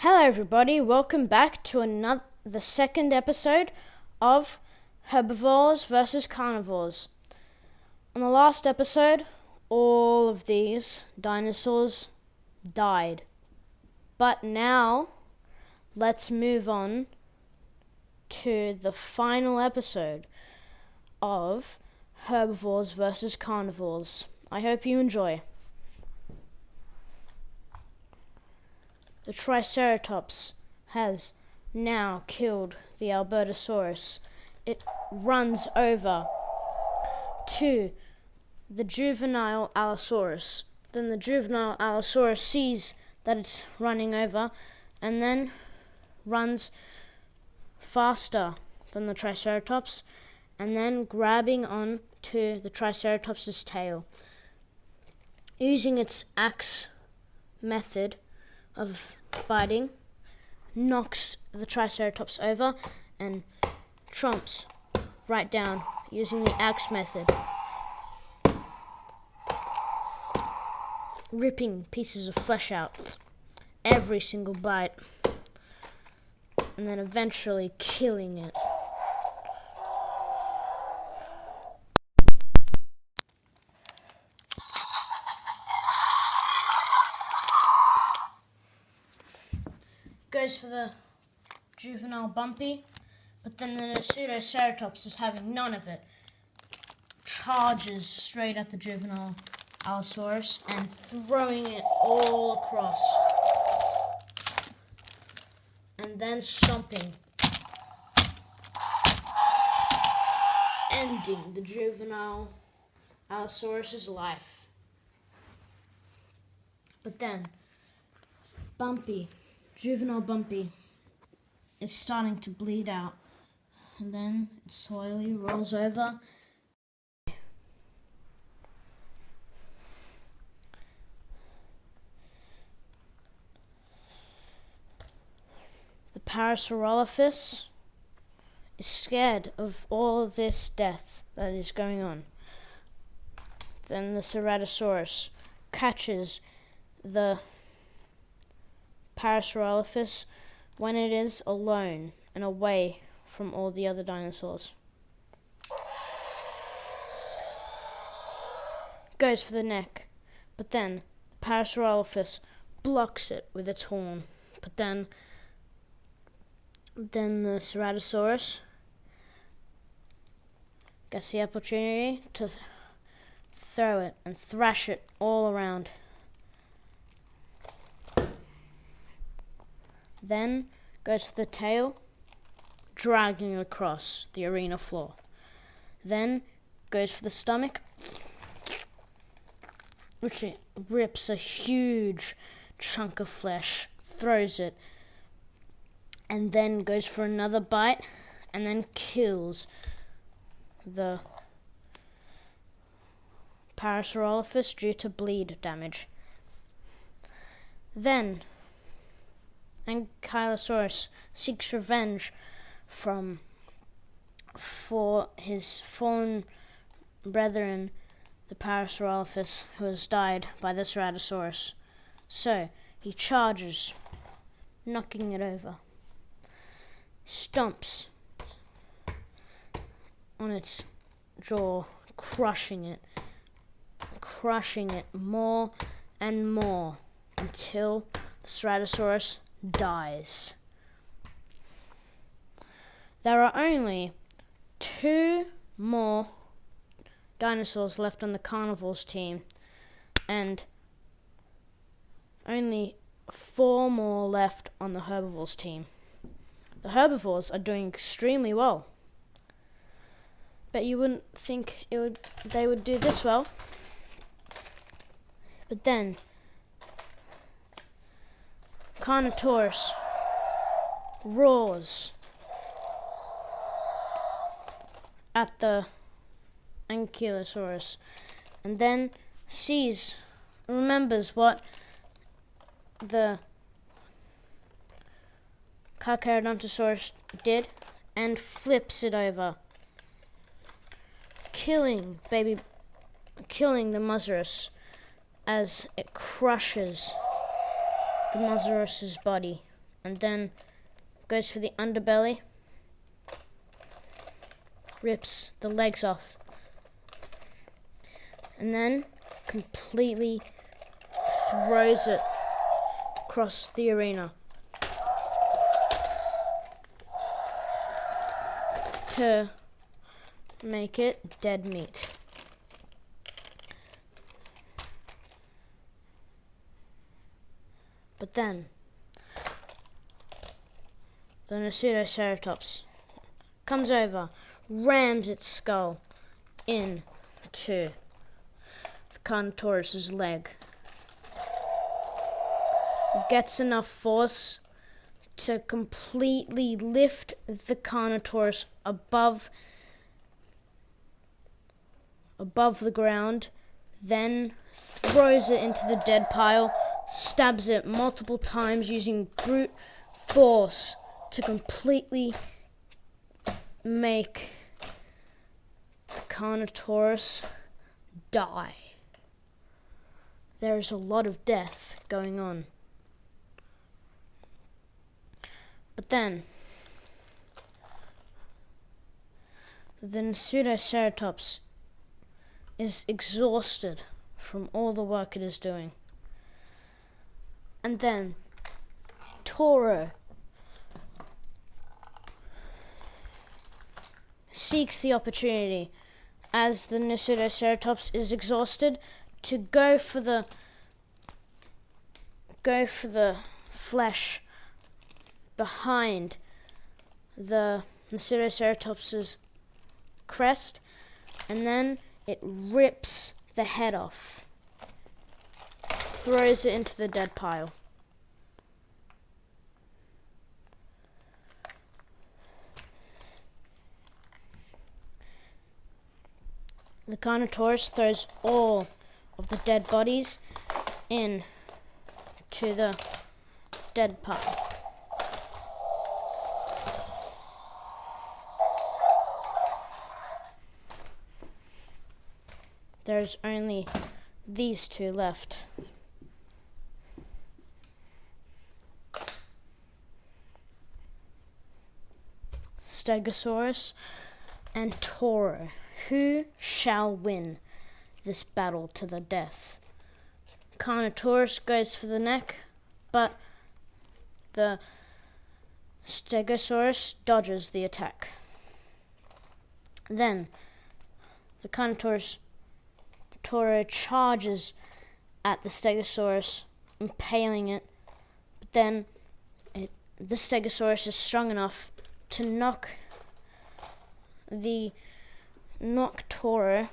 Hello everybody, welcome back to the second episode of Herbivores versus Carnivores. On the last episode, all of these dinosaurs died. But now, let's move on to the final episode of Herbivores versus Carnivores. I hope you enjoy. The Triceratops has now killed the Albertosaurus. It runs over to the juvenile Allosaurus. Then the juvenile Allosaurus sees that it's running over and then runs faster than the Triceratops and then grabbing on to the Triceratops' tail. Using its axe method of biting, knocks the Triceratops over and trumps right down using the axe method, ripping pieces of flesh out every single bite and then eventually killing it. Goes for the juvenile Bumpy, but then the Pseudoceratops is having none of it. Charges straight at the juvenile Allosaurus and throwing it all across. And then stomping. Ending the juvenile Allosaurus' life. But then, juvenile Bumpy is starting to bleed out, and then it slowly rolls over. The Parasaurolophus is scared of all this death that is going on. Then the Ceratosaurus catches the Parasaurolophus when it is alone and away from all the other dinosaurs. Goes for the neck, but then the Parasaurolophus blocks it with its horn. But then the Ceratosaurus gets the opportunity to throw it and thrash it all around. Then goes to the tail, dragging it across the arena floor. Then goes for the stomach, which it rips a huge chunk of flesh, throws it, and then goes for another bite, and then kills the Parasaurolophus due to bleed damage. Then Ankylosaurus seeks revenge for his fallen brethren, the Parasaurolophus, who has died by the Ceratosaurus. So he charges, knocking it over, stomps on its jaw, crushing it more and more until the Ceratosaurus dies. There are only 2 more dinosaurs left on the carnivores team and only 4 more left on the herbivores team. The herbivores are doing extremely well. Bet you wouldn't think they would do this well. But then Carnotaurus roars at the Ankylosaurus and then remembers what the Carcharodontosaurus did and flips it over, killing the Mosasaurus as it crushes the Mosasaurus's body and then goes for the underbelly, rips the legs off, and then completely throws it across the arena to make it dead meat. But then the Pseudoceratops comes over, rams its skull into the Carnivores' leg, gets enough force to completely lift the Carnivores above the ground, then throws it into the dead pile, stabs it multiple times using brute force to completely make the Carnivores die. There is a lot of death going on. But then the Pseudoceratops is exhausted from all the work it is doing. And then Toro seeks the opportunity, as the Pseudoceratops is exhausted, to go for the flesh behind the Pseudoceratops' crest, and then it rips the head off, throws it into the dead pile. The Carnivores throws all of the dead bodies in to the dead pile. There's only these two left. Stegosaurus and Toro. Who shall win this battle to the death? Carnivores goes for the neck, but the Stegosaurus dodges the attack. Then the Carnivores Toro charges at the Stegosaurus, impaling it, but then the Stegosaurus is strong enough to knock Toro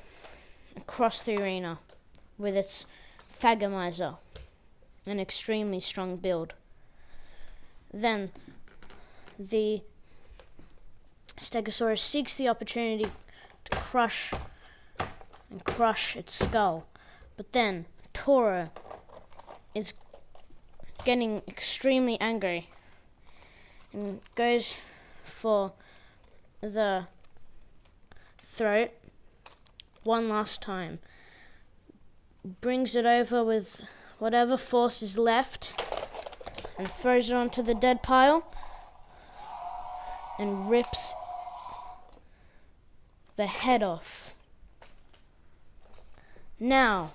across the arena with its Thagomizer, an extremely strong build. Then the Stegosaurus seeks the opportunity to crush its skull, but then Toro is getting extremely angry and goes for the throat one last time, brings it over with whatever force is left and throws it onto the dead pile and rips the head off. Now,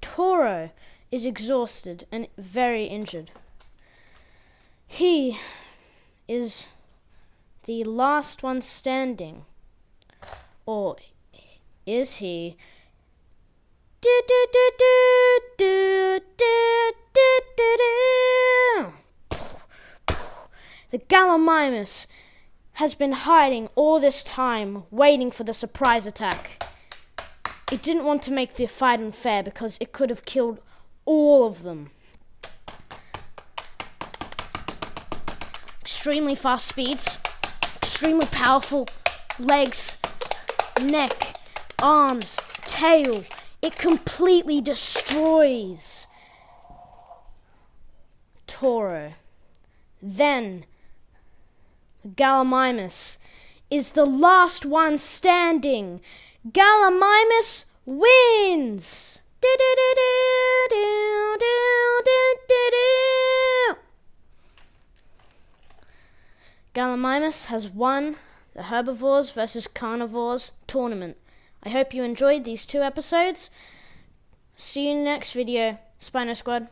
Toro is exhausted and very injured. He is the last one standing. Or is he? The Gallimimus has been hiding all this time, waiting for the surprise attack. It didn't want to make the fight unfair because it could have killed all of them. Extremely fast speeds, extremely powerful legs, neck, arms, tail. It completely destroys Toro. Then Gallimimus is the last one standing. Gallimimus wins! Gallimimus has won the Herbivores versus Carnivores tournament. I hope you enjoyed these 2 episodes. See you in the next video, Spino Squad.